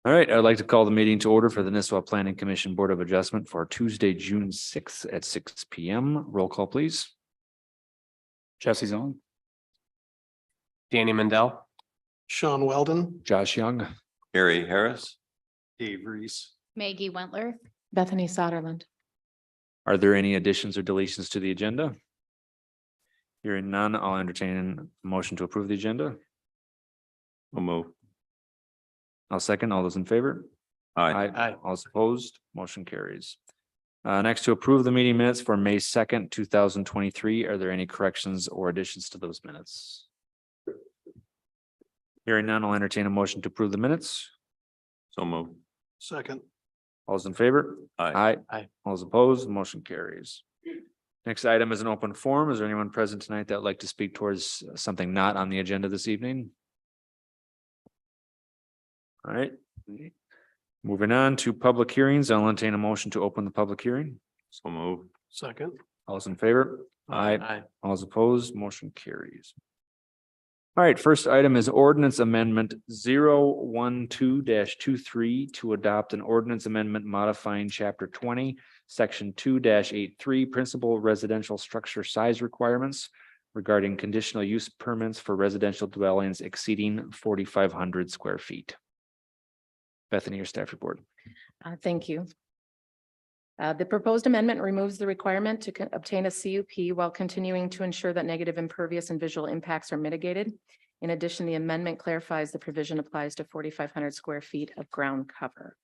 All right, I'd like to call the meeting to order for the Nisswa Planning Commission Board of Adjustment for Tuesday, June 6th at 6 p.m. Roll call, please. Jesse Zong. Danny Mendel. Sean Weldon. Josh Young. Harry Harris. Dave Reese. Maggie Wentler. Bethany Soderland. Are there any additions or deletions to the agenda? Hearing none, I'll entertain a motion to approve the agenda. We'll move. I'll second. All those in favor? Aye. All those opposed, motion carries. Next, to approve the meeting minutes for May 2nd, 2023. Are there any corrections or additions to those minutes? Hearing none, I'll entertain a motion to approve the minutes. So move. Second. All those in favor? Aye. Aye. All those opposed, motion carries. Next item is an open forum. Is there anyone present tonight that would like to speak towards something not on the agenda this evening? All right. Moving on to public hearings. I'll entertain a motion to open the public hearing. So move. Second. All those in favor? Aye. All those opposed, motion carries. All right, first item is ordinance amendment 012-23 to adopt an ordinance amendment modifying chapter 20, section 2-83, principal residential structure size requirements regarding conditional use permits for residential dwellings exceeding 4,500 square feet. Bethany, your staff report. Thank you. The proposed amendment removes the requirement to obtain a CUP while continuing to ensure that negative impervious and visual impacts are mitigated. In addition, the amendment clarifies the provision applies to 4,500 square feet of ground cover.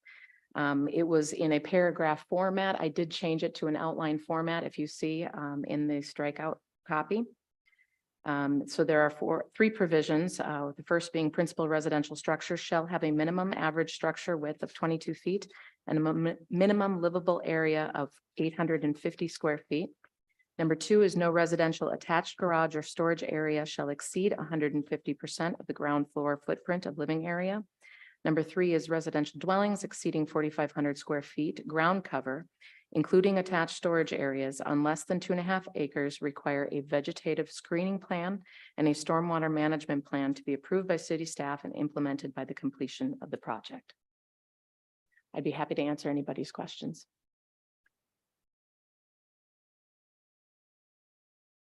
It was in a paragraph format. I did change it to an outline format if you see in the strikeout copy. So there are three provisions. The first being principal residential structures shall have a minimum average structure width of 22 feet and a minimum livable area of 850 square feet. Number two is no residential attached garage or storage area shall exceed 150% of the ground floor footprint of living area. Number three is residential dwellings exceeding 4,500 square feet ground cover, including attached storage areas on less than 2.5 acres, require a vegetative screening plan and a stormwater management plan to be approved by city staff and implemented by the completion of the project. I'd be happy to answer anybody's questions.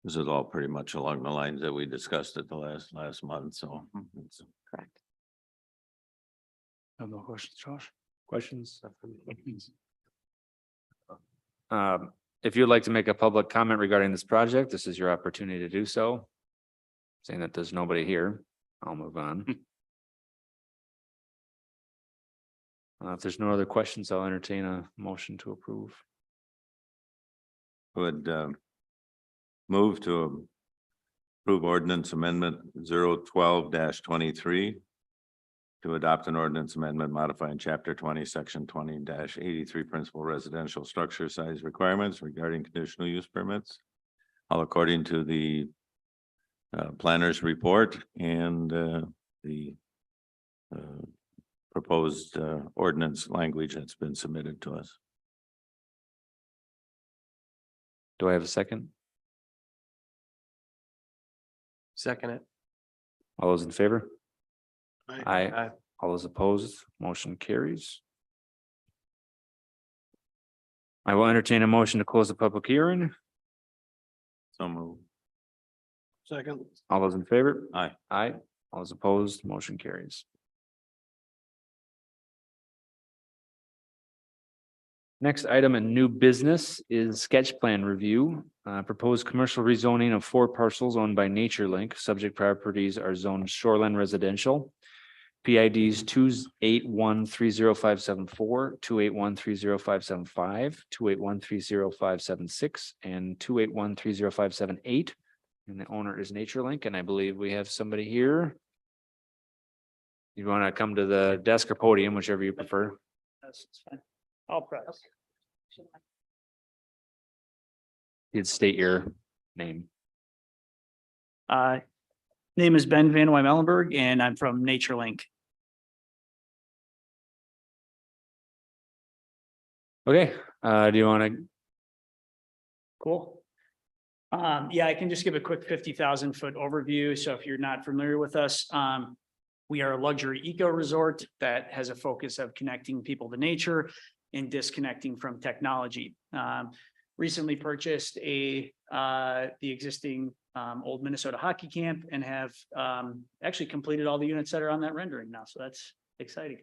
This is all pretty much along the lines that we discussed at the last month, so. it's- Correct. I have no questions, Josh. Questions? If you'd like to make a public comment regarding this project, this is your opportunity to do so. Saying that there's nobody here, I'll move on. If there's no other questions, I'll entertain a motion to approve. Would move to approve ordinance amendment 012-23 to adopt an ordinance amendment modifying chapter 20, section 20-83 principal residential structure size requirements regarding conditional use permits, all according to the planner's report and the proposed ordinance language that's been submitted to us. Do I have a second? Second it. All those in favor? Aye. Aye. All those opposed, motion carries. I will entertain a motion to close the public hearing. So move. Second. All those in favor? Aye. Aye. All those opposed, motion carries. Next item in new business is sketch plan review. Proposed commercial rezoning of 4 parcels owned by NatureLink. Subject properties are zoned shoreline residential. PIDs 281-30574, 281-30575, 281-30576, and 281-30578. And the owner is NatureLink, and I believe we have somebody here. You want to come to the desk or podium, whichever you prefer. That's fine. I'll press. You'd state your name. Name is Ben Van Wy-Mellenberg and I'm from NatureLink. Okay, do you want to? Cool. Yeah, I can just give a quick 50,000 foot overview. So if you're not familiar with us, We are a luxury eco resort that has a focus of connecting people to nature and disconnecting from technology. Recently purchased the existing old Minnesota hockey camp and have actually completed all the units that are on that rendering now. So that's exciting.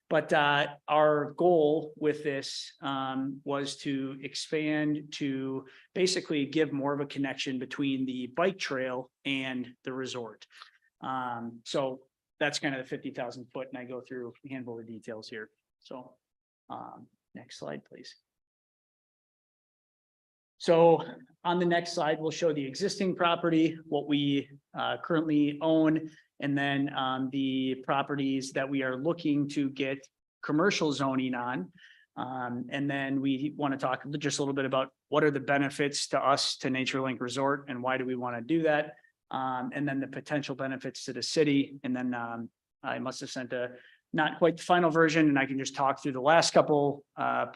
But our goal with this was to expand to basically give more of a connection between the bike trail and the resort. So that's kind of the 50,000 foot, and I go through a handful of details here. So next slide, please. So on the next slide, we'll show the existing property, what we currently own, and then the properties that we are looking to get commercial zoning on. And then we want to talk just a little bit about what are the benefits to us, to NatureLink Resort, and why do we want to do that? And then the potential benefits to the city. And then I must have sent not quite the final version, and I can just talk through the last couple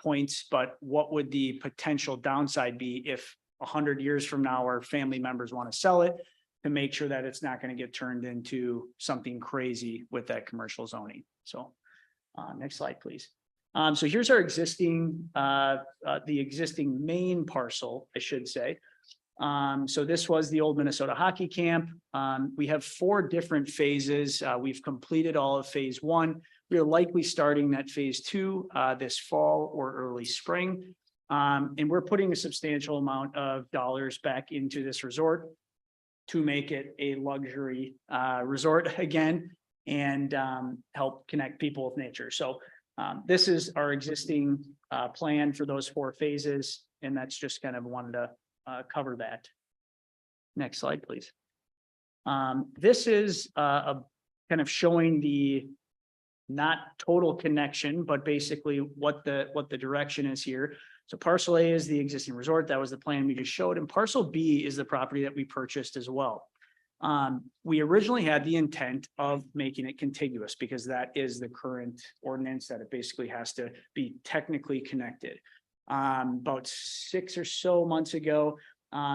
points, but what would the potential downside be if 100 years from now our family members want to sell it, to make sure that it's not going to get turned into something crazy with that commercial zoning. So next slide, please. So here's our existing, the existing main parcel, I should say. So this was the old Minnesota hockey camp. We have 4 different phases. We've completed all of phase 1. We are likely starting that phase 2 this fall or early spring. And we're putting a substantial amount of dollars back into this resort to make it a luxury resort again, and help connect people with nature. So this is our existing plan for those 4 phases. And that's just kind of wanted to cover that. Next slide, please. This is a kind of showing the not total connection, but basically what the direction is here. So parcel A is the existing resort. That was the plan we just showed. And parcel B is the property that we purchased as well. We originally had the intent of making it contiguous because that is the current ordinance, that it basically has to be technically connected. About 6 or so months ago,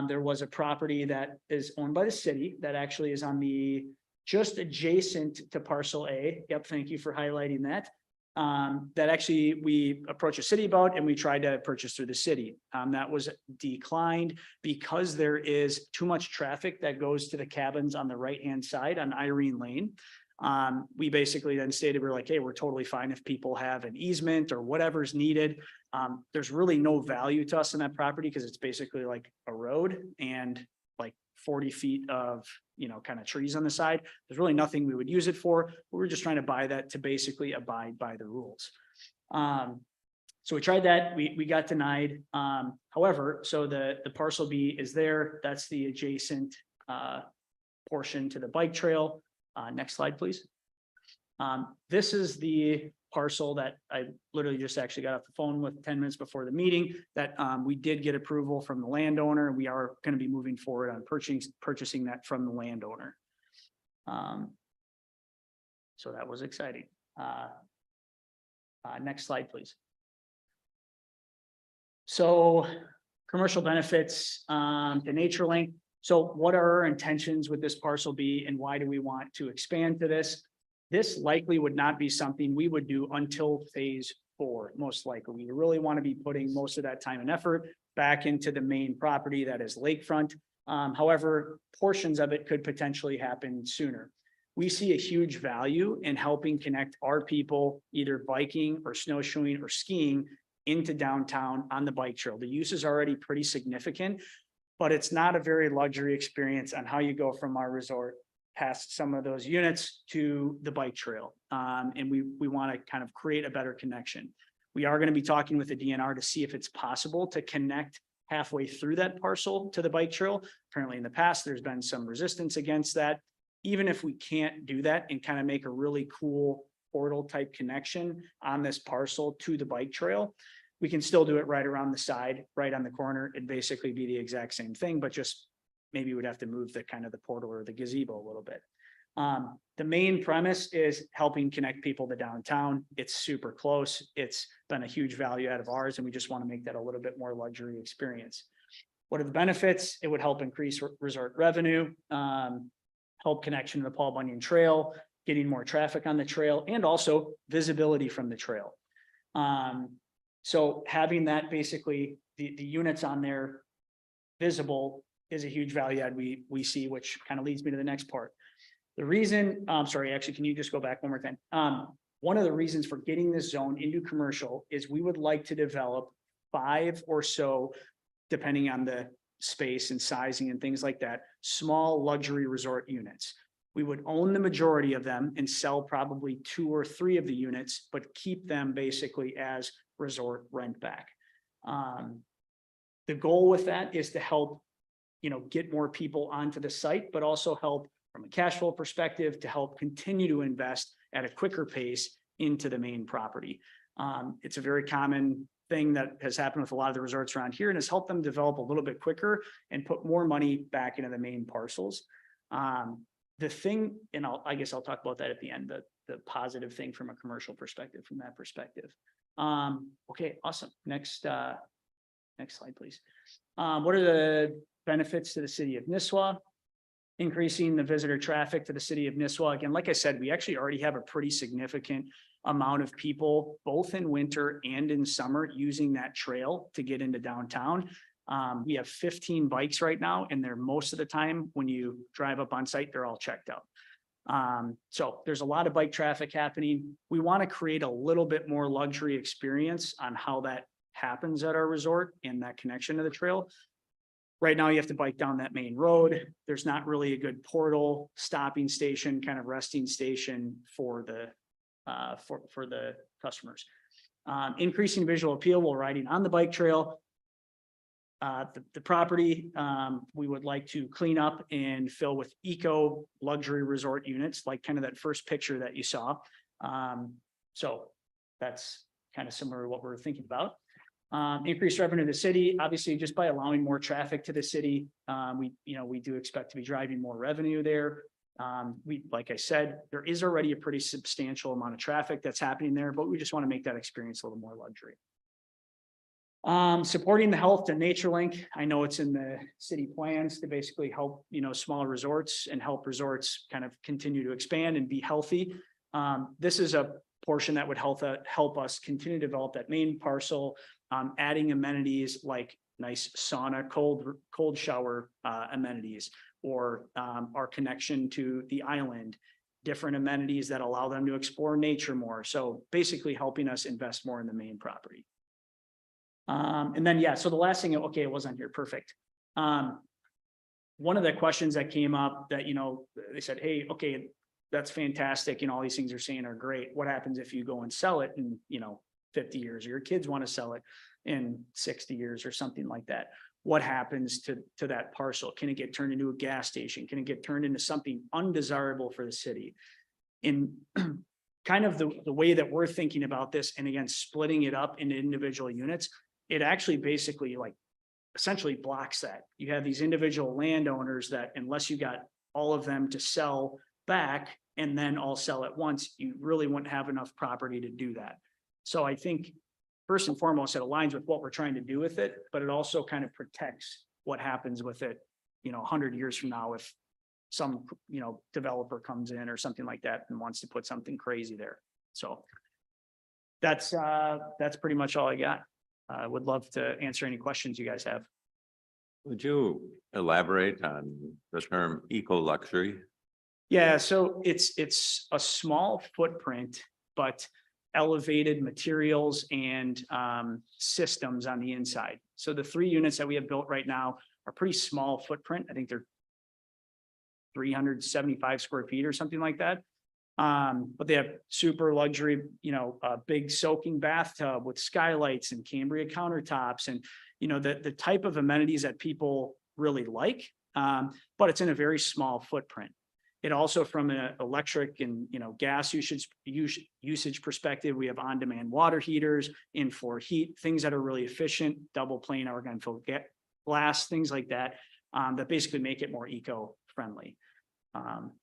there was a property that is owned by the city that actually is on the just adjacent to parcel A. Yep, thank you for highlighting that. That actually we approached the city about, and we tried to purchase through the city. That was declined because there is too much traffic that goes to the cabins on the right-hand side on Irene Lane. We basically then stated, we're like, hey, we're totally fine if people have an easement or whatever's needed. There's really no value to us in that property because it's basically like a road and like 40 feet of, kind of trees on the side. There's really nothing we would use it for. We're just trying to buy that to basically abide by the rules. So we tried that, we got denied. However, so the parcel B is there. That's the adjacent portion to the bike trail. Next slide, please. This is the parcel that I literally just actually got off the phone with 10 minutes before the meeting, that we did get approval from the landowner. We are going to be moving forward on purchasing that from the landowner. So that was exciting. Next slide, please. So commercial benefits to NatureLink. So what are our intentions with this parcel B, and why do we want to expand to this? This likely would not be something we would do until phase 4, most likely. We really want to be putting most of that time and effort back into the main property that is lakefront. However, portions of it could potentially happen sooner. We see a huge value in helping connect our people, either biking or snowshoeing or skiing, into downtown on the bike trail. The use is already pretty significant, but it's not a very luxury experience on how you go from our resort past some of those units to the bike trail. And we want to kind of create a better connection. We are going to be talking with the DNR to see if it's possible to connect halfway through that parcel to the bike trail. Apparently in the past, there's been some resistance against that. Even if we can't do that and kind of make a really cool portal type connection on this parcel to the bike trail, we can still do it right around the side, right on the corner. It'd basically be the exact same thing, but just maybe we'd have to move the kind of the portal or the gazebo a little bit. The main premise is helping connect people to downtown. It's super close. It's been a huge value out of ours, and we just want to make that a little bit more luxury experience. What are the benefits? It would help increase resort revenue, help connection to the Paul Bunyan Trail, getting more traffic on the trail, and also visibility from the trail. So having that basically, the units on there visible is a huge value add we see, which kind of leads me to the next part. The reason, sorry, actually, can you just go back one more time? One of the reasons for getting this zone into commercial is we would like to develop 5 or so, depending on the space and sizing and things like that, small luxury resort units. We would own the majority of them and sell probably 2 or 3 of the units, but keep them basically as resort rent back. The goal with that is to help, get more people onto the site, but also help from a cash flow perspective to help continue to invest at a quicker pace into the main property. It's a very common thing that has happened with a lot of the resorts around here and has helped them develop a little bit quicker and put more money back into the main parcels. The thing, and I guess I'll talk about that at the end, the positive thing from a commercial perspective, from that perspective. Okay, awesome. Next slide, please. What are the benefits to the city of Nisswa? Increasing the visitor traffic to the city of Nisswa. Again, like I said, we actually already have a pretty significant amount of people, both in winter and in summer, using that trail to get into downtown. We have 15 bikes right now, and they're most of the time when you drive up on site, they're all checked out. So there's a lot of bike traffic happening. We want to create a little bit more luxury experience on how that happens at our resort and that connection to the trail. Right now, you have to bike down that main road. There's not really a good portal, stopping station, kind of resting station for the customers. Increasing visual appeal while riding on the bike trail. The property, we would like to clean up and fill with eco luxury resort units, like kind of that first picture that you saw. So that's kind of similar to what we're thinking about. Increased revenue to the city, obviously, just by allowing more traffic to the city. We do expect to be driving more revenue there. Like I said, there is already a pretty substantial amount of traffic that's happening there, but we just want to make that experience a little more luxury. Supporting the health and nature link. I know it's in the city plans to basically help, small resorts and help resorts kind of continue to expand and be healthy. This is a portion that would help us continue to develop that main parcel, adding amenities like nice sauna, cold shower amenities, or our connection to the island, different amenities that allow them to explore nature more. So basically helping us invest more in the main property. And then, so the last thing, okay, it was on here. Perfect. One of the questions that came up that, they said, hey, okay, that's fantastic. All these things you're saying are great. What happens if you go and sell it in, 50 years, or your kids want to sell it in 60 years or something like that? What happens to that parcel? Can it get turned into a gas station? Can it get turned into something undesirable for the city? In kind of the way that we're thinking about this, and again, splitting it up into individual units, it actually basically essentially blocks that. You have these individual landowners that unless you got all of them to sell back and then all sell at once, you really wouldn't have enough property to do that. So I think first and foremost, it aligns with what we're trying to do with it, but it also kind of protects what happens with it, 100 years from now, if some, developer comes in or something like that and wants to put something crazy there. So that's pretty much all I got. I would love to answer any questions you guys have. Would you elaborate on the term eco luxury? Yeah, so it's a small footprint, but elevated materials and systems on the inside. So the 3 units that we have built right now are pretty small footprint. I think they're 375 square feet or something like that. But they have super luxury, a big soaking bathtub with skylights and Cambria countertops and, the type of amenities that people really like. But it's in a very small footprint. It also, from an electric and, gas usage perspective, we have on-demand water heaters, in-floor heat, things that are really efficient, double plane argon filled glass, things like that, that basically make it more eco-friendly.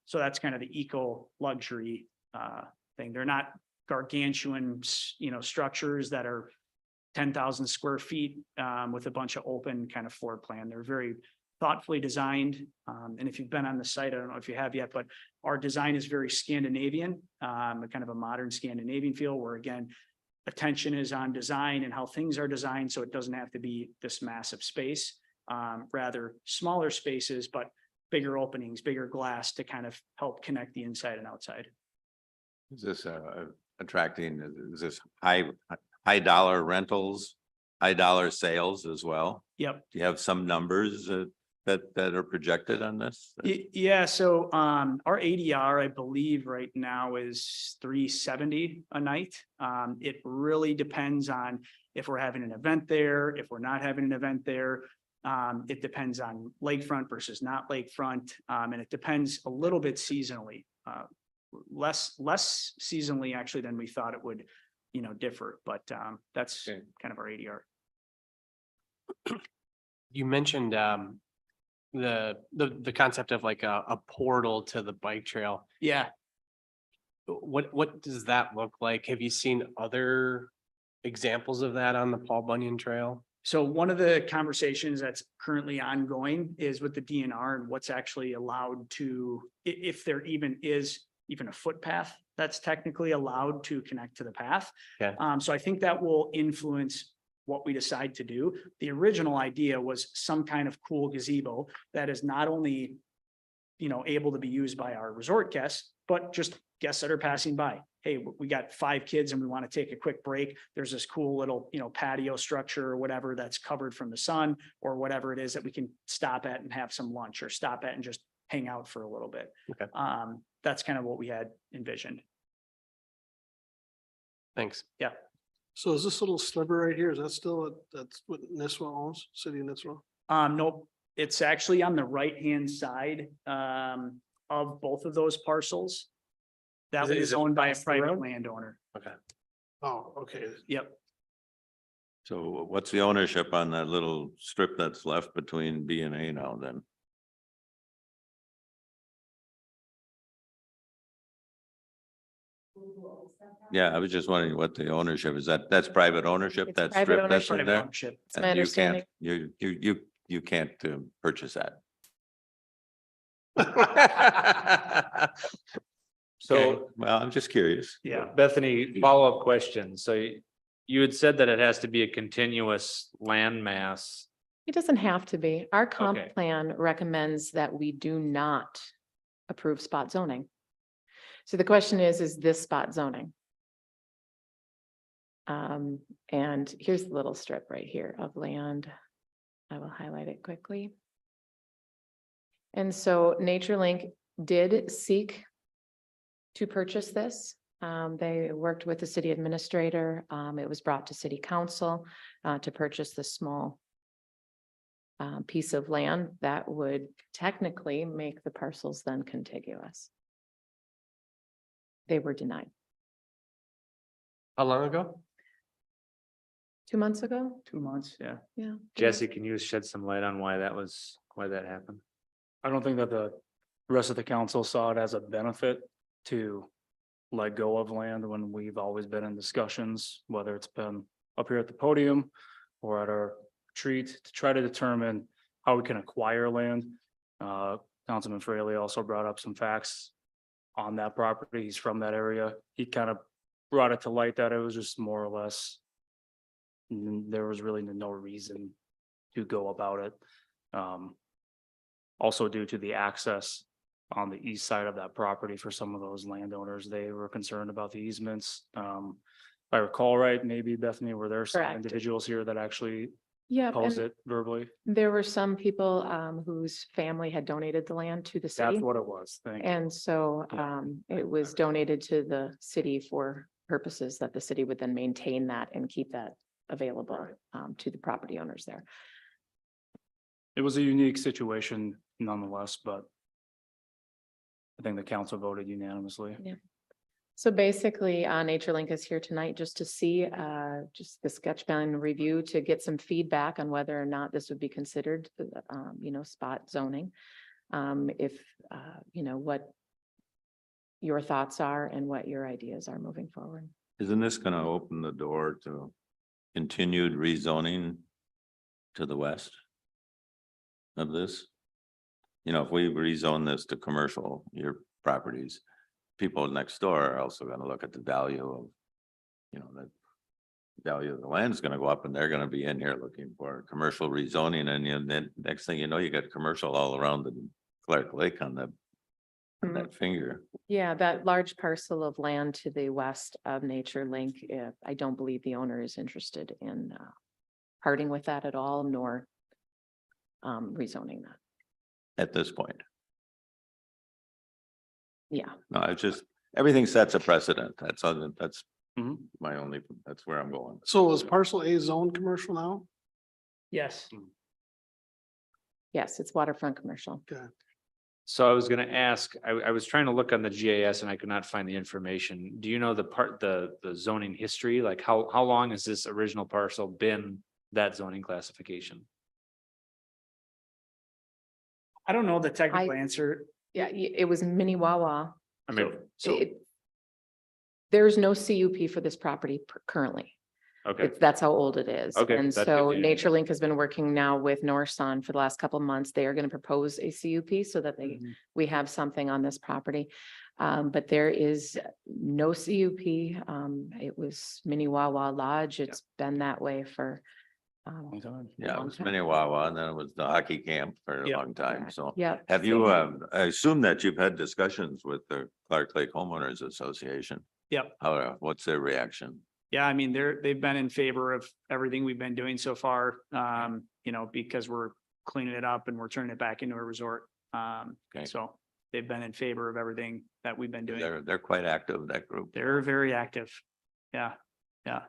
So that's kind of the eco luxury thing. They're not gargantuan, structures that are 10,000 square feet with a bunch of open kind of floor plan. They're very thoughtfully designed. And if you've been on the site, I don't know if you have yet, but our design is very Scandinavian, a kind of a modern Scandinavian feel where again, attention is on design and how things are designed. So it doesn't have to be this massive space, rather smaller spaces, but bigger openings, bigger glass to kind of help connect the inside and outside. Is this attracting, is this high dollar rentals, high dollar sales as well? Yep. Do you have some numbers that are projected on this? Yeah, so our ADR, I believe right now is $370 a night. It really depends on if we're having an event there, if we're not having an event there. It depends on lakefront versus not lakefront, and it depends a little bit seasonally. Less seasonally actually than we thought it would, differ, but that's Okay. kind of our ADR. You mentioned the concept of like a portal to the bike trail. Yeah, What does that look like? Have you seen other examples of that on the Paul Bunyan Trail? so one of the conversations that's currently ongoing is with the DNR and what's actually allowed to, if there even is even a footpath that's technically allowed to connect to the path. Okay. So I think that will influence what we decide to do. The original idea was some kind of cool gazebo that is not only, able to be used by our resort guests, but just guests that are passing by. Hey, we got 5 kids and we want to take a quick break. There's this cool little, patio structure or whatever that's covered from the sun or whatever it is that we can stop at and have some lunch or stop at and just hang out for a little bit. Okay. That's kind of what we had envisioned. Thanks. So is this little sliver right here, is that still, that's what Nisswa owns, city of Nisswa? Nope, it's actually on the right-hand side, of both of those parcels. That Is it- one is is it owned by a across the private road? landowner. Okay. Oh, okay. Yep. So what's the ownership on that little strip that's left between B and A now then? Yeah, I was just wondering what the ownership is. That's private ownership, It's that private strip that's in Private there? ownership. It's my And you can't- understanding. You can't purchase that. So Okay, well, I'm just curious. Yeah. Bethany, follow-up question. So you had said that it has to be a continuous landmass. It doesn't have to be. Our comp Okay. plan recommends that we do not approve spot zoning. So the question is this spot zoning? And here's the little strip right here of land. I will highlight it quickly. And so NatureLink did seek to purchase this. They worked with the city administrator. It was brought to city council to purchase this small piece of land that would technically make the parcels then contiguous. They were denied How long ago? 2 months ago. 2 months, yeah. Yeah. Jesse, can you shed some light on why that happened? I don't think that the rest of the council saw it as a benefit to let go of land when we've always been in discussions, whether it's been up here at the podium or at our retreat to try to determine how we can acquire land. Councilman Fraley also brought up some facts on that property. He's from that area. He kind of brought it to light that it was just more or less, there was really no reason to go about it. Also due to the access on the east side of that property for some of those landowners, they were concerned about the easements. If I recall right, maybe Bethany, were there some Correct. individuals here that actually Yeah, posed and it verbally? there were some people whose family had donated the land to the That's city. what it was. Thank you. And so Yeah. it was donated to the city for purposes that the city would then maintain that and keep that available to the property owners there. It was a unique situation nonetheless, but I think the council voted unanimously. So basically, NatureLink is here tonight just to see just the sketch plan review to get some feedback on whether or not this would be considered, spot zoning. If, what your thoughts are and what your ideas are moving forward. Isn't this gonna open the door to continued rezoning to the west of this? you know, if we rezone this to commercial, your properties, people next door are also gonna look at the value of, you know, the value of the land is gonna go up and they're gonna be in here looking for commercial rezoning and then next thing you know, you got commercial all around the Clark Lake on that finger. Yeah, that large parcel of land to the west of Nature Link, I don't believe the owner is interested in parting with that at all, nor rezoning that. At this point. Yeah, No, it's just, everything sets a precedent. That's all, that's Mhm. my only, that's where I'm going. So is parcel A zone commercial now? Yes. yes, it's waterfront commercial. Okay. So I was gonna ask, I was trying to look on the GIS and I could not find the information. Do you know the zoning history? Like how long has this original parcel been that zoning classification? I don't know the technical answer. Yeah, it was mini Wawa. I mean, So There's no CUP for this property currently. okay, That's how old it is. Okay, And that's good so to hear. Nature Link has been working now with Norson for the last couple of months. They are going to propose a CUP so that we have something on this property. But there is no CUP. It was mini Wawa Lodge. It's been that way for. Long time. Yeah, it long was time. mini Wawa and then it was the hockey camp for a Yeah. long time. So Yeah. have you, I assume that you've had discussions with the Clark Lake Homeowners Association? Yep. How, what's their reaction? Yeah, I mean, they've been in favor of everything we've been doing so far, because we're cleaning it up and we're turning it back into a resort. Okay. So they've been in favor of everything that we've been doing. They're quite active, that group. They're very active. Yeah, yeah.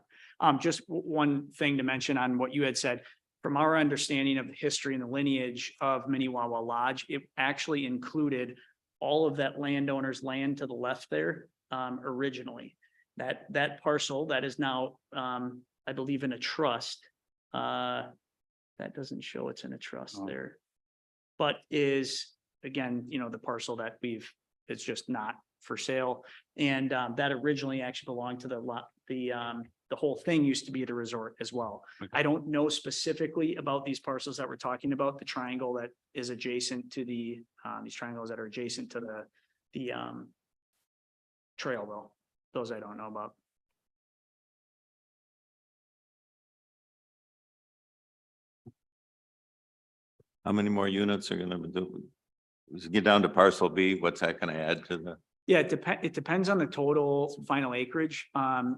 Just one thing to mention on what you had said. From our understanding of the history and the lineage of Mini Wawa Lodge, it actually included all of that landowner's land to the left there, originally. That parcel that is now, I believe in a trust. That doesn't show it's in a trust Oh. there. But is, again, the parcel that it's just not for sale. And that originally actually belonged to the lot, the whole thing used to be at a resort as well. Okay. I don't know specifically about these parcels that we're talking about, the triangle that is adjacent to these triangles that are adjacent to the trail though. Those I don't know about. How many more units are gonna do? As we get down to parcel B, what's that gonna add to the? Yeah, it depends on the total final acreage.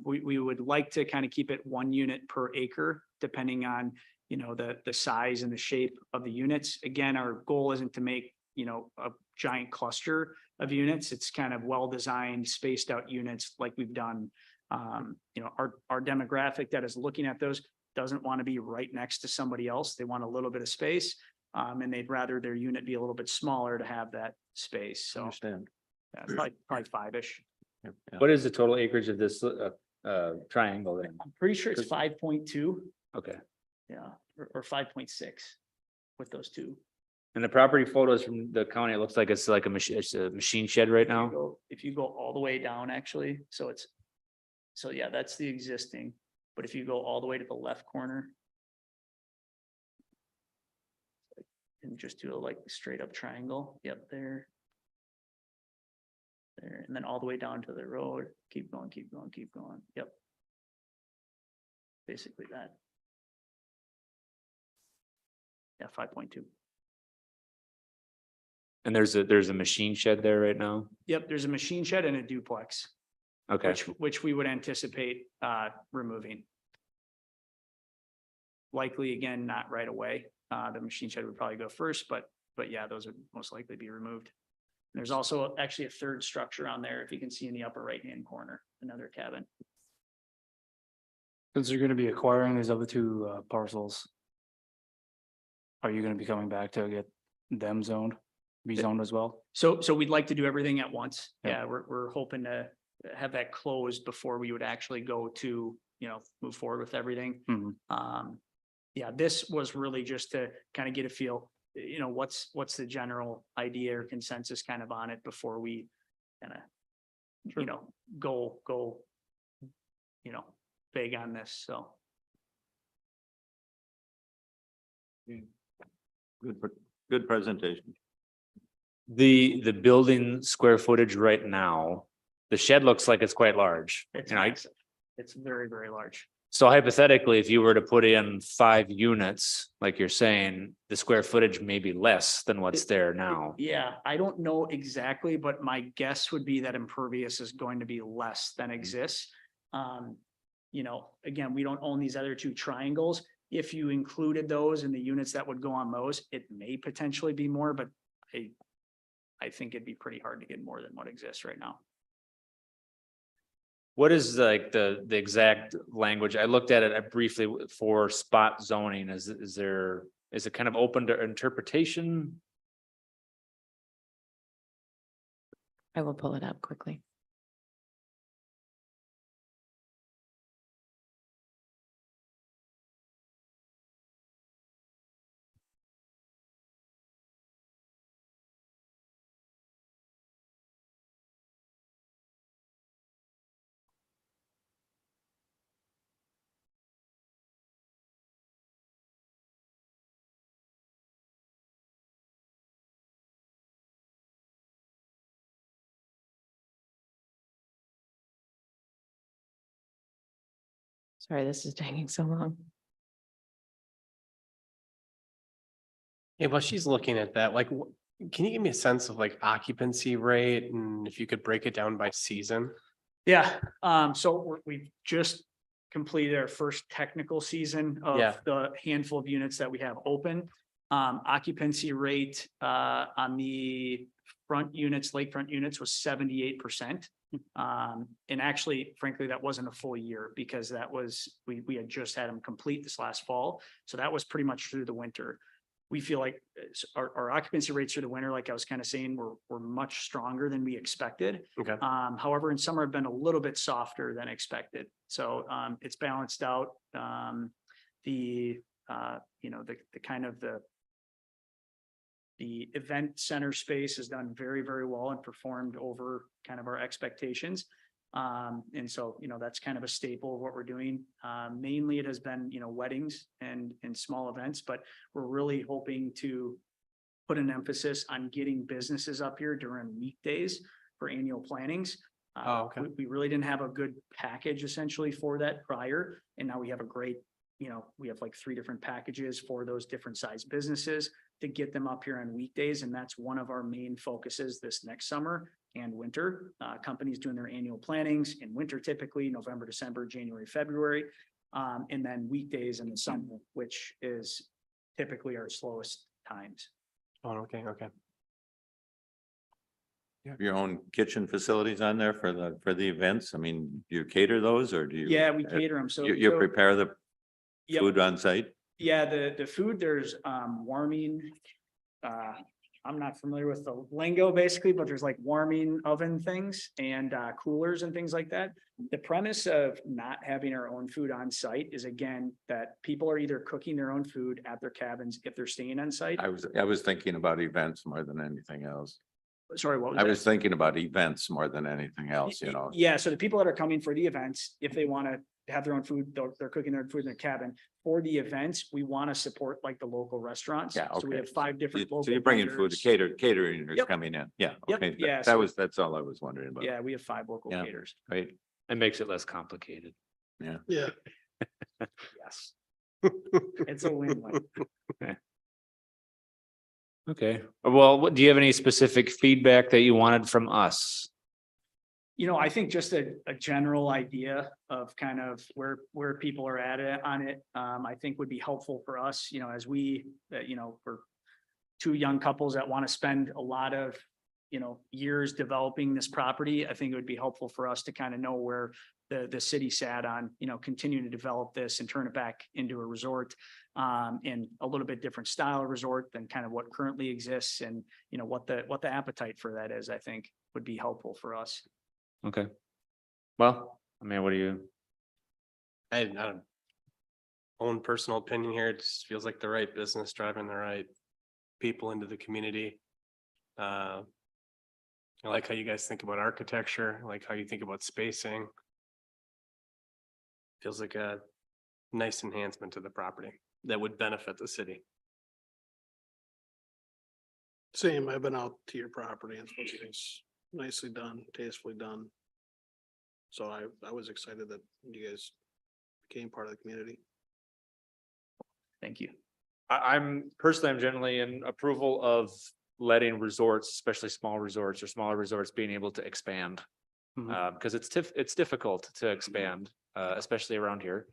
We would like to kind of keep it 1 unit per acre, depending on, the size and the shape of the units. Again, our goal isn't to make, a giant cluster of units. It's kind of well-designed, spaced out units like we've done. Our demographic that is looking at those doesn't want to be right next to somebody else. They want a little bit of space. And they'd rather their unit be a little bit smaller to have that space. So Understand. yeah, probably 5-ish. Yeah. what is the total acreage of this triangle then? I'm pretty sure it's 5.2, Okay, yeah, or 5.6 with those two. and the property photos from the county, it looks like it's like it's a machine shed right now. If you go all the way down, actually, so yeah, that's the existing, but if you go all the way to the left corner. And just do a like straight up triangle, yep, there. There, and then all the way down to the road, keep going, keep going, keep going, yep. Basically that. Yeah, 5.2. And there's a machine shed there right now. Yep, there's a machine shed and a duplex, Okay, which we would anticipate removing. Likely, again, not right away. The machine shed would probably go first, but yeah, those would most likely be removed. There's also actually a third structure on there, if you can see in the upper right-hand corner, another cabin. Since you're gonna be acquiring these other two parcels. Are you gonna be coming back to get them rezoned as well? So we'd like to do everything at once. Yeah. Yeah, we're hoping to have that closed before we would actually go to, move forward with everything. Mhm. Yeah, this was really just to kind of get a feel, what's the general idea or consensus kind of on it before we kind of, go, big on this, so. Good presentation. The building square footage right now, the shed looks like it's quite large. It's And I, massive. It's very, very large. so hypothetically, if you were to put in 5 units, like you're saying, the square footage may be less than what's there now. Yeah, I don't know exactly, but my guess would be that impervious is going to be less than exists. You know, again, we don't own these other 2 triangles. If you included those in the units that would go on those, it may potentially be more, but I think it'd be pretty hard to get more than what exists right now. What is like the exact language? I looked at it briefly for spot zoning. Is it kind of open to interpretation? I will pull it up quickly. Sorry, this is taking so long. Yeah, while she's looking at that, like, can you give me a sense of like occupancy rate and if you could break it down by season? Yeah, so we've just completed our first technical season of Yeah. the handful of units that we have open. Occupancy rate, on the front units, lakefront units was 78%. And actually, frankly, that wasn't a full year because that was, we had just had them complete this last fall. So that was pretty much through the winter. We feel like our occupancy rates through the winter, like I was kind of saying, were much stronger than we expected. Okay. However, in summer have been a little bit softer than expected. So it's balanced out. You know, the kind of the event center space has done very, very well and performed over kind of our expectations. And so, you know, that's kind of a staple of what we're doing. Mainly it has been, you know, weddings and small events, but we're really hoping to put an emphasis on getting businesses up here during weekdays for annual plannings. Oh, okay. We really didn't have a good package essentially for that prior, and now we have a great, you know, we have like 3 different packages for those different size businesses to get them up here on weekdays. And that's one of our main focuses this next summer and winter. Companies doing their annual plannings in winter, typically November, December, January, February. And then weekdays in the summer, which is typically our slowest times. Oh, okay, okay. You have your own kitchen facilities on there for the events? I mean, do you cater those or do you? Yeah, we cater them. So You prepare the Yep. food on site? Yeah, the food, there's warming. I'm not familiar with the lingo basically, but there's like warming oven things and coolers and things like that. The premise of not having our own food on site is again, that people are either cooking their own food at their cabins if they're staying on site. I was thinking about events more than anything else. Sorry, what was I that? was thinking about events more than anything else, you know? Yeah, so the people that are coming for the events, if they want to have their own food, they're cooking their food in their cabin. For the events, we want to support like the local restaurants. Yeah, So we okay. have 5 different. So local you're bringing food to vendors. catering is Yep. coming in. Yeah. Yep, Okay. yeah, That so- was, that's all I was wondering about. Yeah, we have 5 local Yeah. caterers. Right. It makes it less complicated. Yeah, Yes. It's a win-win. Okay, well, do you have any specific feedback that you wanted from us? You know, I think just a general idea of kind of where people are at it on it, I think would be helpful for us, you know, as we, you know, we're 2 young couples that want to spend a lot of, you know, years developing this property. I think it would be helpful for us to kind of know where the city sat on, you know, continuing to develop this and turn it back into a resort. In a little bit different style of resort than kind of what currently exists, and, you know, what the appetite for that is, I think would be helpful for us. Okay. Well, I mean, what do you, I don't own personal opinion here. It just feels like the right business driving the right people into the community. I like how you guys think about architecture, I like how you think about spacing. Feels like a nice enhancement to the property that would benefit the city. Same, I've been out to your property and it's nicely done, tastefully done. So I was excited that you guys became part of the community. Thank you. I'm personally, I'm generally in approval of letting resorts, especially small resorts or smaller resorts, being able to expand. Mhm. Because it's difficult to expand, especially around here.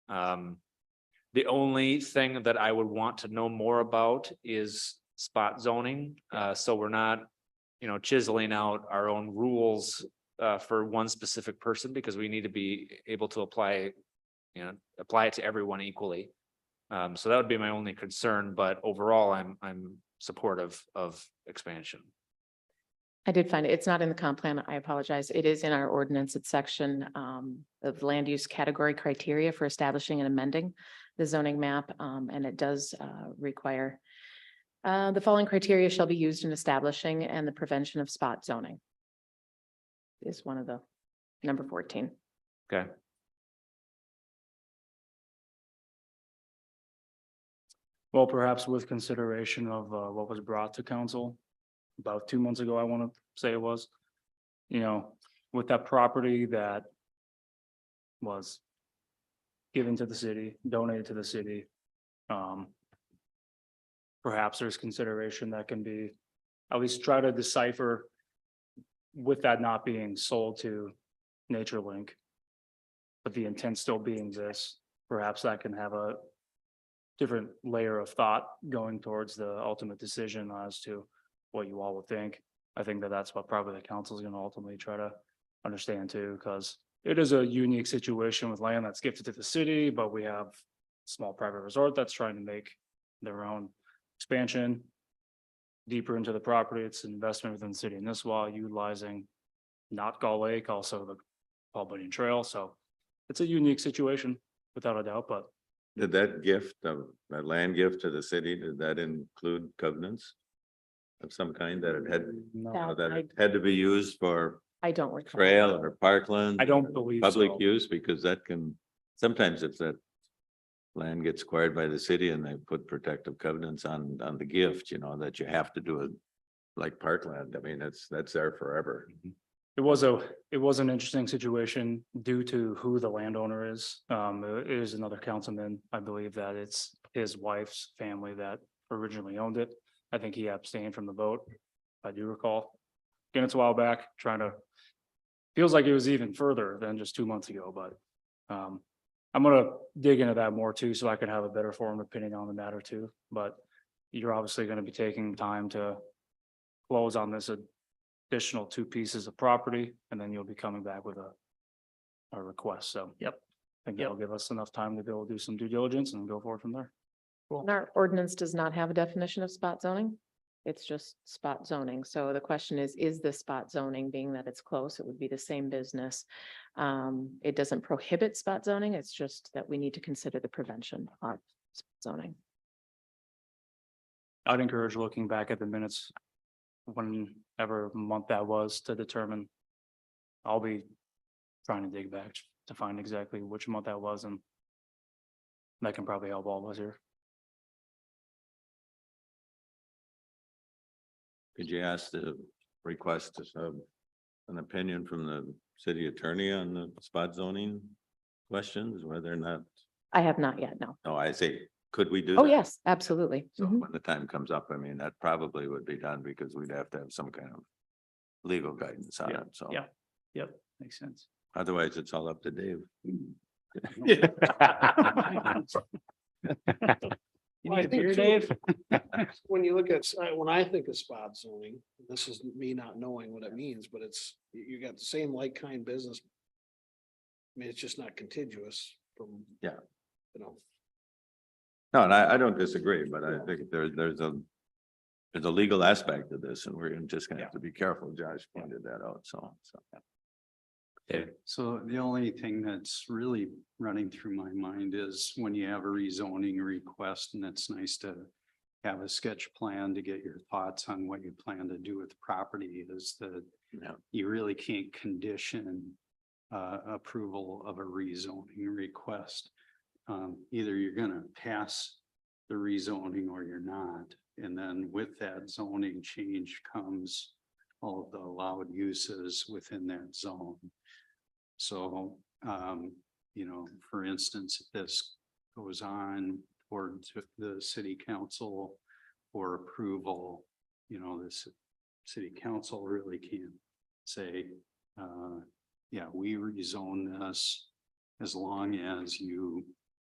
The only thing that I would want to know more about is spot zoning. So we're not, chiseling out our own rules for one specific person, because we need to be able to apply it to everyone equally. So that would be my only concern, but overall, I'm supportive of expansion. I did find it. It's not in the comp plan. I apologize. It is in our ordinance. It's section of land use category criteria for establishing and amending the zoning map. And it does require the following criteria shall be used in establishing and the prevention of spot zoning. Is one of the number 14. Okay. Well, perhaps with consideration of what was brought to council about 2 months ago, I want to say it was, with that property that was given to the city, donated to the city. Perhaps there's consideration that can be, at least try to decipher with that not being sold to NatureLink, but the intent still being this, perhaps that can have a different layer of thought going towards the ultimate decision as to what you all would think. I think that that's what probably the council is going to ultimately try to understand too, because it is a unique situation with land that's gifted to the city, but we have a small private resort that's trying to make their own expansion deeper into the property. It's an investment within the city of Nisswa, utilizing not Gull Lake, also the Paul Bunyan Trail. So it's a unique situation without a doubt, but Did that gift of, that land gift to the city, did that include covenants of some kind that it had, That that it had to be used for I don't recall. trail or parkland? I don't believe Public so. use, because that can, sometimes if that land gets acquired by the city and they put protective covenants on the gift, that you have to do it like parkland. I mean, that's there forever. It was an interesting situation due to who the landowner is. It is another councilman. I believe that it's his wife's family that originally owned it. I think he abstained from the vote. I do recall. Again, it's a while back, feels like it was even further than just 2 months ago, but I'm gonna dig into that more too, so I can have a better formed opinion on the matter too. But you're obviously gonna be taking time to close on this additional 2 pieces of property, and then you'll be coming back with a request. So, yep. I think that'll give us enough time to be able to do some due diligence and go forward from there. And our ordinance does not have a definition of spot zoning. It's just spot zoning. So the question is the spot zoning, being that it's close, it would be the same business. It doesn't prohibit spot zoning. It's just that we need to consider the prevention of spot zoning. I'd encourage looking back at the minutes, whenever month that was, to determine. I'll be trying to dig back to find exactly which month that was, and that can probably help all of us here. Could you ask the request an opinion from the city attorney on the spot zoning questions, whether or not, I have not yet, no. no, I say, could we do Oh, that? yes, absolutely. So Mhm. when the time comes up, I mean, that probably would be done because we'd have to have some kind of legal guidance on Yeah, it, so. yeah. Yep, makes sense. Otherwise, it's all up to Dave. You Well, I need a think beer, too- Dave? When you look at, when I think of spot zoning, this is me not knowing what it means, but it's, you got the same like kind business. I mean, it's just not contiguous from. Yeah. No, and I don't disagree, but I think there's a legal aspect to this, and we're just gonna have to be careful. Josh pointed that out, so. So the only thing that's really running through my mind is when you have a rezoning request, and it's nice to have a sketch plan to get your thoughts on what you plan to do with the property, is that Yeah. you really can't condition approval of a rezoning request. Either you're gonna pass the rezoning or you're not. And then with that zoning change comes all of the allowed uses within that zone. So, you know, for instance, if this goes on towards the city council for approval, you know, this city council really can say, yeah, we rezone this as long as you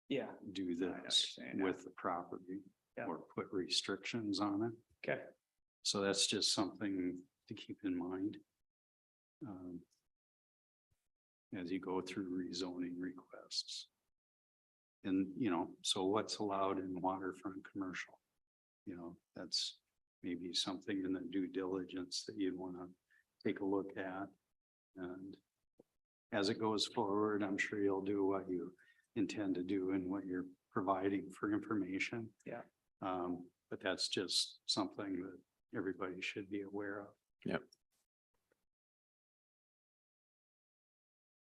Yeah, do this understand now. with the property Yeah. or put restrictions on it. okay. So that's just something to keep in mind. As you go through rezoning requests. And, you know, so what's allowed in waterfront commercial? You know, that's maybe something in the due diligence that you'd want to take a look at. And as it goes forward, I'm sure you'll do what you intend to do and what you're providing for information. Yeah. But that's just something that everybody should be aware of. Yep.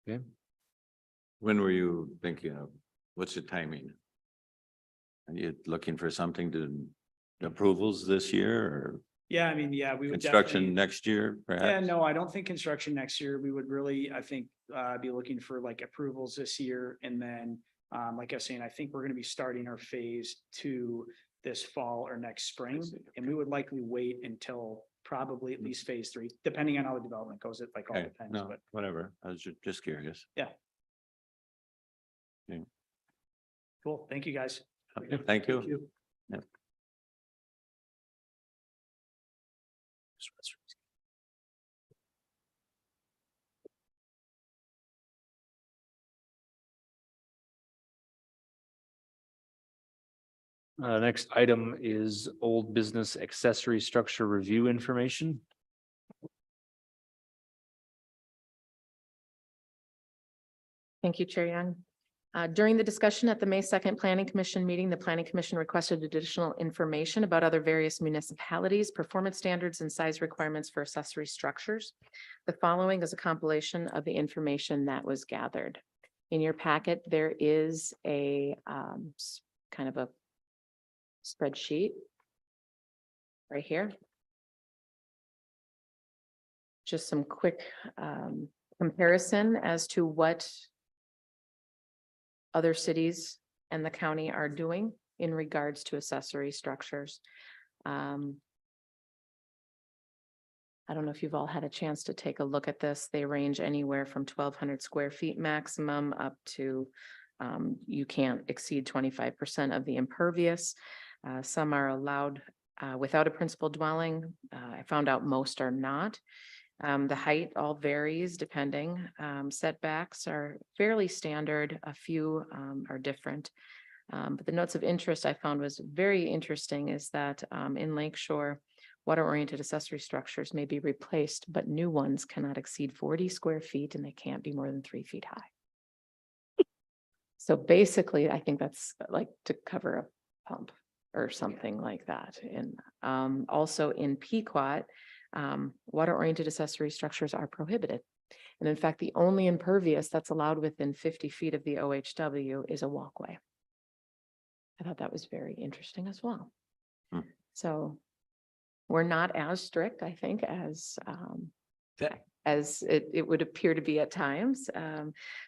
Okay. When were you thinking of, what's the timing? Are you looking for something to approvals this year or Yeah, I mean, yeah, we would construction definitely. next year Yeah, perhaps? no, I don't think construction next year. We would really, I think, be looking for like approvals this year. And then, like I was saying, I think we're gonna be starting our phase 2 this fall or next spring. And we would likely wait until probably at least phase 3, depending on how the development goes. It like all Okay, depends, no, but whatever. I was just curious. cool. Thank you, guys. Okay, thank you. Yep. Next item is old business accessory structure review information. Thank you, Chair Young. During the discussion at the May 2nd Planning Commission meeting, the Planning Commission requested additional information about other various municipalities, performance standards, and size requirements for accessory structures. The following is a compilation of the information that was gathered. In your packet, there is a kind of a spreadsheet right here. Just some quick comparison as to what other cities and the county are doing in regards to accessory structures. I don't know if you've all had a chance to take a look at this. They range anywhere from 1,200 square feet maximum up to you can't exceed 25% of the impervious. Some are allowed without a principal dwelling. I found out most are not. The height all varies depending. Setbacks are fairly standard. A few are different. But the notes of interest I found was very interesting is that in Lakeshore, water-oriented accessory structures may be replaced, but new ones cannot exceed 40 square feet and they can't be more than 3 feet high. So basically, I think that's like to cover a pump or something like that. And also in Pequot, water-oriented accessory structures are prohibited. And in fact, the only impervious that's allowed within 50 feet of the OHW is a walkway. I thought that was very interesting as well. So we're not as strict, I think, as it would appear to be at times.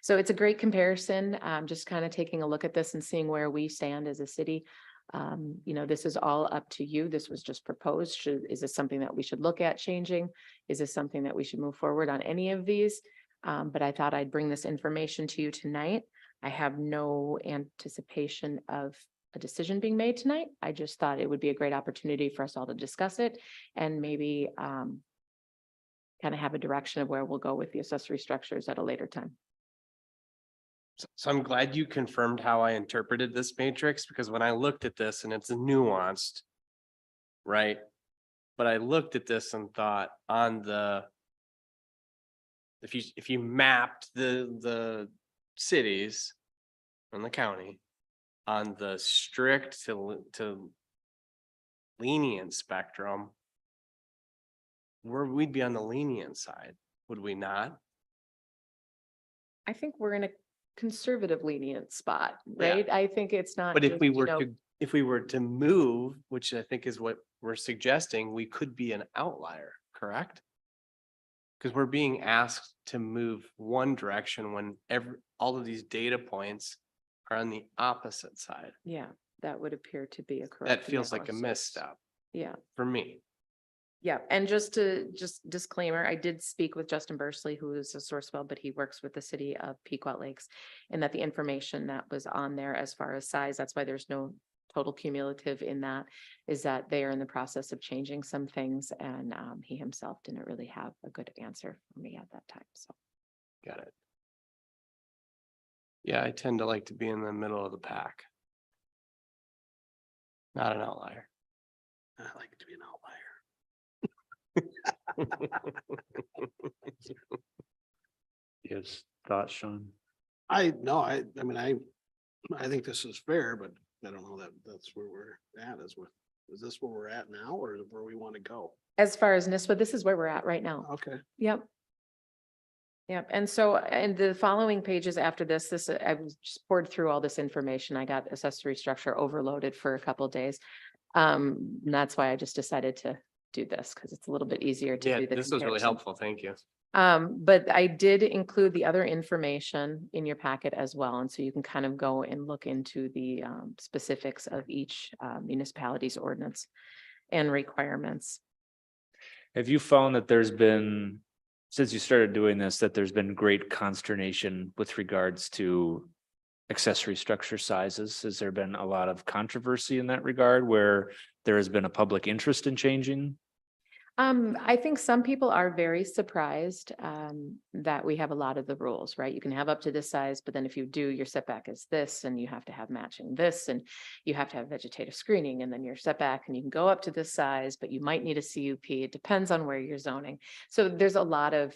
So it's a great comparison, just kind of taking a look at this and seeing where we stand as a city. You know, this is all up to you. This was just proposed. Is this something that we should look at changing? Is this something that we should move forward on any of these? But I thought I'd bring this information to you tonight. I have no anticipation of a decision being made tonight. I just thought it would be a great opportunity for us all to discuss it and maybe kind of have a direction of where we'll go with the accessory structures at a later time. So I'm glad you confirmed how I interpreted this matrix, because when I looked at this and it's nuanced, right? But I looked at this and thought on the, if you mapped the cities and the county on the strict to lenient spectrum, we'd be on the lenient side, would we not? I think we're in a conservative lenient spot, Yeah. right? I think it's not. But if just, we you were know, to if we were to move, which I think is what we're suggesting, we could be an outlier, correct? Because we're being asked to move one direction when all of these data points are on the opposite side. Yeah, that would appear to be a correct. That feels like a analysis. misstep Yeah. for me. Yeah, and just disclaimer, I did speak with Justin Bursley, who is a Sourcewell, but he works with the city of Pequot Lakes. And that the information that was on there as far as size, that's why there's no total cumulative in that, is that they are in the process of changing some things, and he himself didn't really have a good answer for me at that time, so. Got it. Yeah, I tend to like to be in the middle of the pack. Not an outlier. I like to be an outlier. Yes, thoughts, Sean? I mean, I think this is fair, but I don't know that that's where we're at is this where we're at now or where we want to go? As far as Nisswa, this is where we're at right now. Okay. Yep. Yep, and so, and the following pages after this, I was just poured through all this information. I got accessory structure overloaded for a couple of days. And that's why I just decided to do this, because it's a little bit easier to Yeah, do the this was really comparison. helpful. Thank you. But I did include the other information in your packet as well, and so you can kind of go and look into the specifics of each municipality's ordinance and requirements. Have you found that there's been, since you started doing this, that there's been great consternation with regards to accessory structure sizes? Has there been a lot of controversy in that regard where there has been a public interest in changing? I think some people are very surprised that we have a lot of the rules, right? You can have up to this size, but then if you do, your setback is this, and you have to have matching this, and you have to have vegetative screening, and then your setback, and you can go up to this size, but you might need a CUP. It depends on where you're zoning. So there's a lot of,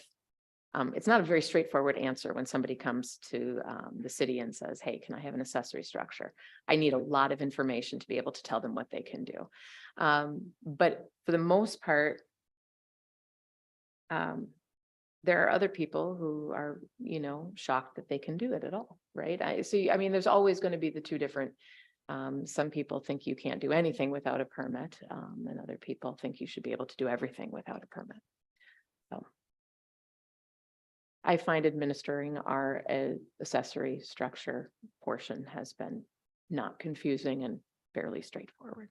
it's not a very straightforward answer when somebody comes to the city and says, hey, can I have an accessory structure? I need a lot of information to be able to tell them what they can do. But for the most part, there are other people who are, shocked that they can do it at all, right? I mean, there's always going to be the two different, some people think you can't do anything without a permit, and other people think you should be able to do everything without a permit. So I find administering our accessory structure portion has been not confusing and fairly straightforward.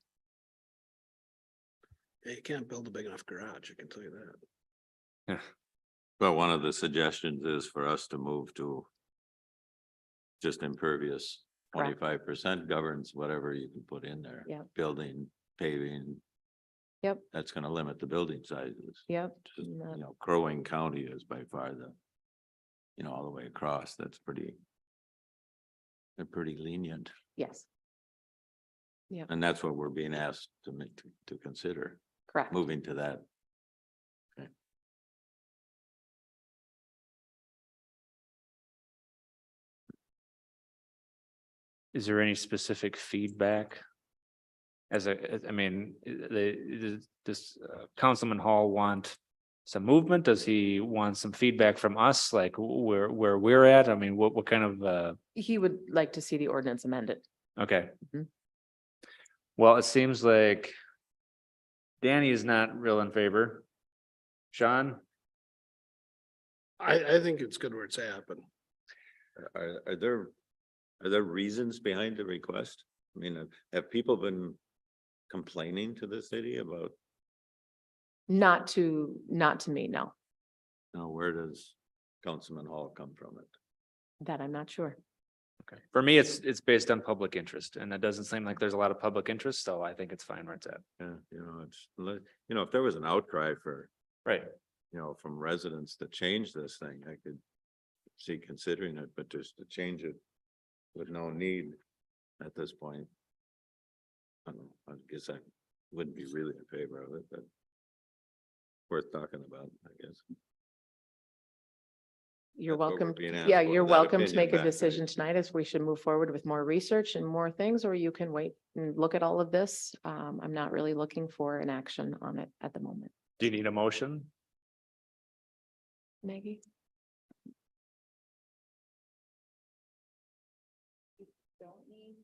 Yeah, you can't build a big enough garage, I can tell you that. Well, one of the suggestions is for us to move to just impervious. Correct. 25% governs whatever you can put in there. Yep. Building, paving. Yep. That's gonna limit the building sizes. Yep. Just, and, Crow Wing County is by far all the way across, they're pretty lenient. yes. And that's what we're being asked to make, to consider, Correct. moving to that. Is there any specific feedback? Does Councilman Hall want some movement? Does he want some feedback from us, like where we're at? I mean, what kind of, He would like to see the ordinance amended. okay. Mhm. Well, it seems like Danny is not real in favor. Sean? I think it's good where it's at, but Are there reasons behind the request? I mean, have people been complaining to the city about, Not to me, no, where does Councilman Hall come from it? that I'm not sure. Okay. For me, it's based on public interest, and it doesn't seem like there's a lot of public interest, so I think it's fine where it's at. Yeah, if there was an outcry for, Right. from residents to change this thing, I could see considering it, but just to change it with no need at this point. I don't know, I guess I wouldn't be really in favor of it, but worth talking about, I guess. You're That's what we're welcome. being asked Yeah, for, you're that welcome to opinion make a back, right? decision tonight if we should move forward with more research and more things, or you can wait and look at all of this. I'm not really looking for an action on it at the moment. Do you need a motion? Maggie? Don't need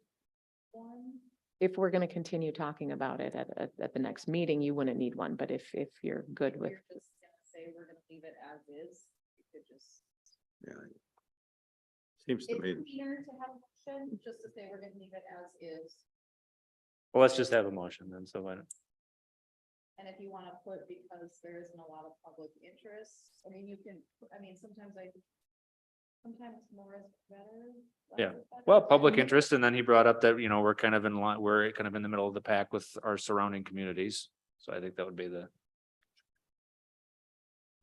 one, If we're gonna continue talking about it at the next meeting, you wouldn't need one, but if you're good with. You're just gonna say we're gonna leave it as is, you could just. Seems to It's me, cleaner to have a motion, just to say we're gonna leave it as is. Well, let's just have a motion then, so why don't, And if you wanna put, because there isn't a lot of public interest, I mean, you can, sometimes more is better. less Yeah. is better. well, public interest, and then he brought up that, we're kind of in line, we're kind of in the middle of the pack with our surrounding communities. So I think that would be the.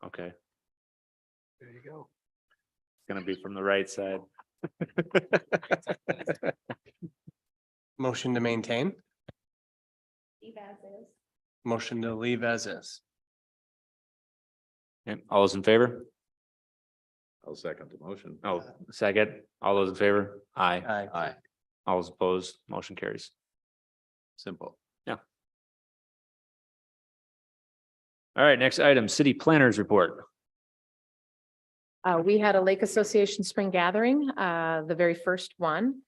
Okay, There you go. it's gonna be from the right side. Motion to maintain, Leave as is. motion to leave as is. Okay, all those in favor? I'll second the motion. Oh, second, all those in favor? Aye. Aye. All those opposed, motion carries. Simple. All right, next item, city planners report. We had a Lake Association Spring Gathering, the very first one.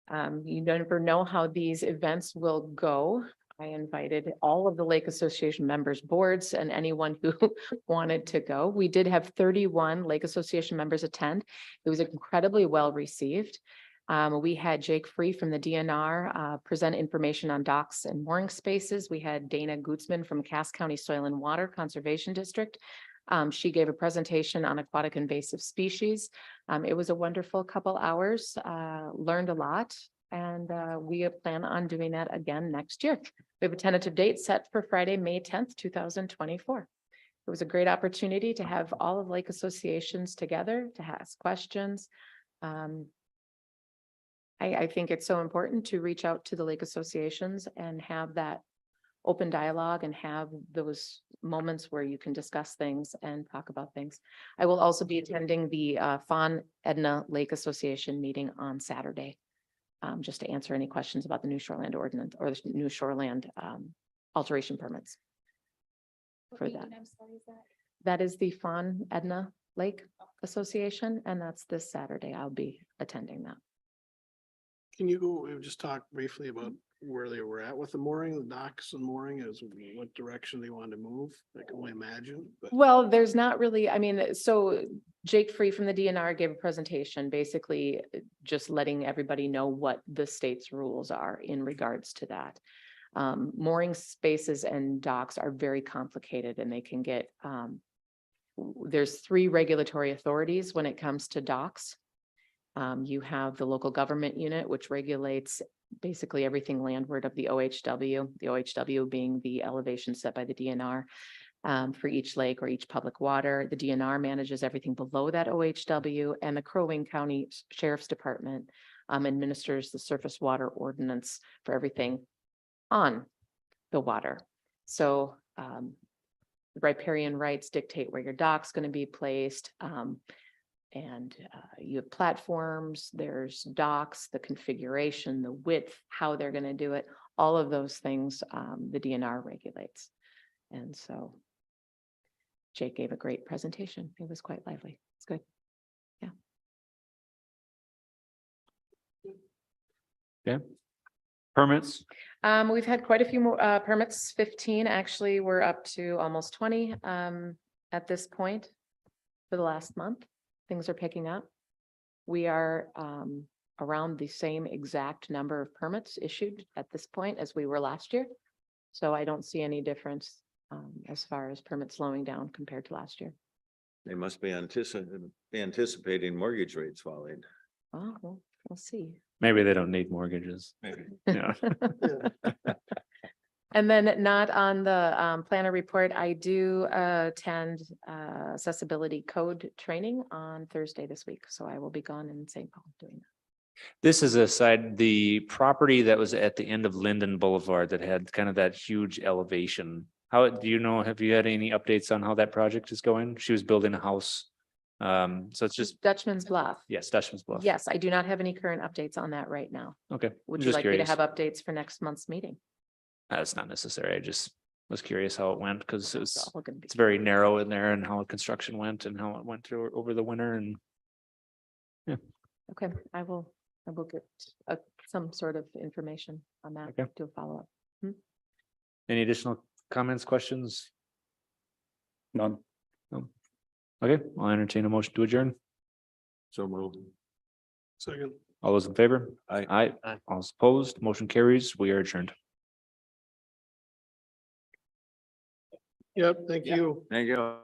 You never know how these events will go. I invited all of the Lake Association members, boards, and anyone who wanted to go. We did have 31 Lake Association members attend. It was incredibly well received. We had Jake Free from the DNR present information on docks and mooring spaces. We had Dana Gutzman from Cass County Soil and Water Conservation District. She gave a presentation on aquatic invasive species. It was a wonderful couple hours, learned a lot, and we plan on doing that again next year. We have a tentative date set for Friday, May 10th, 2024. It was a great opportunity to have all of Lake Associations together to ask questions. I think it's so important to reach out to the Lake Associations and have that open dialogue and have those moments where you can discuss things and talk about things. I will also be attending the Fawn Edna Lake Association meeting on Saturday, just to answer any questions about the new shoreland ordinance or the new shoreland alteration permits. What For meeting, that. I'm sorry, is that? That is the Fawn Edna Lake Association, and that's this Saturday. I'll be attending that. Can you go, just talk briefly about where they were at with the mooring, the docks and mooring, is what direction they wanted to move? I can only imagine, but. Well, there's not really, I mean, so Jake Free from the DNR gave a presentation, basically just letting everybody know what the state's rules are in regards to that. Mooring spaces and docks are very complicated and they can get, there's 3 regulatory authorities when it comes to docks. You have the local government unit, which regulates basically everything landward of the OHW being the elevation set by the DNR for each lake or each public water. The DNR manages everything below that OHW, and the Crow Wing County Sheriff's Department administers the surface water ordinance for everything on the water. So riparian rights dictate where your dock's going to be placed. And you have platforms, there's docks, the configuration, the width, how they're going to do it, all of those things the DNR regulates. And so Jake gave a great presentation. It was quite lively. It's good. Okay. Permits, We've had quite a few more permits, 15. Actually, we're up to almost 20 at this point for the last month. Things are picking up. We are around the same exact number of permits issued at this point as we were last year. So I don't see any difference as far as permits slowing down compared to last year. They must be anticipating mortgage rates falling. Oh, we'll see. maybe they don't need mortgages. Maybe. Yeah. And then not on the planner report, I do attend accessibility code training on Thursday this week. So I will be gone in St. Paul doing that. This is a side, the property that was at the end of Linden Boulevard that had kind of that huge elevation. How, do you know, have you had any updates on how that project is going? She was building a house. So it's just, Dutchman's Bluff. yes, Dutchman's Bluff. Yes, I do not have any current updates on that right now. Okay. Would I'm you just like me to curious. have updates for next month's meeting? That's not necessary. I just was curious how it went because it That's was, all gonna be- it's very narrow in there and how construction went and how it went through over the winter and Okay, I will get a some sort of information on that Okay. to follow up. Any additional comments, questions? None. Okay, I'll entertain a motion to adjourn. So moved. Second. All those in favor? Aye. Aye. Aye. All those opposed, motion carries. We are adjourned. Yep, thank Yeah. you. Thank you.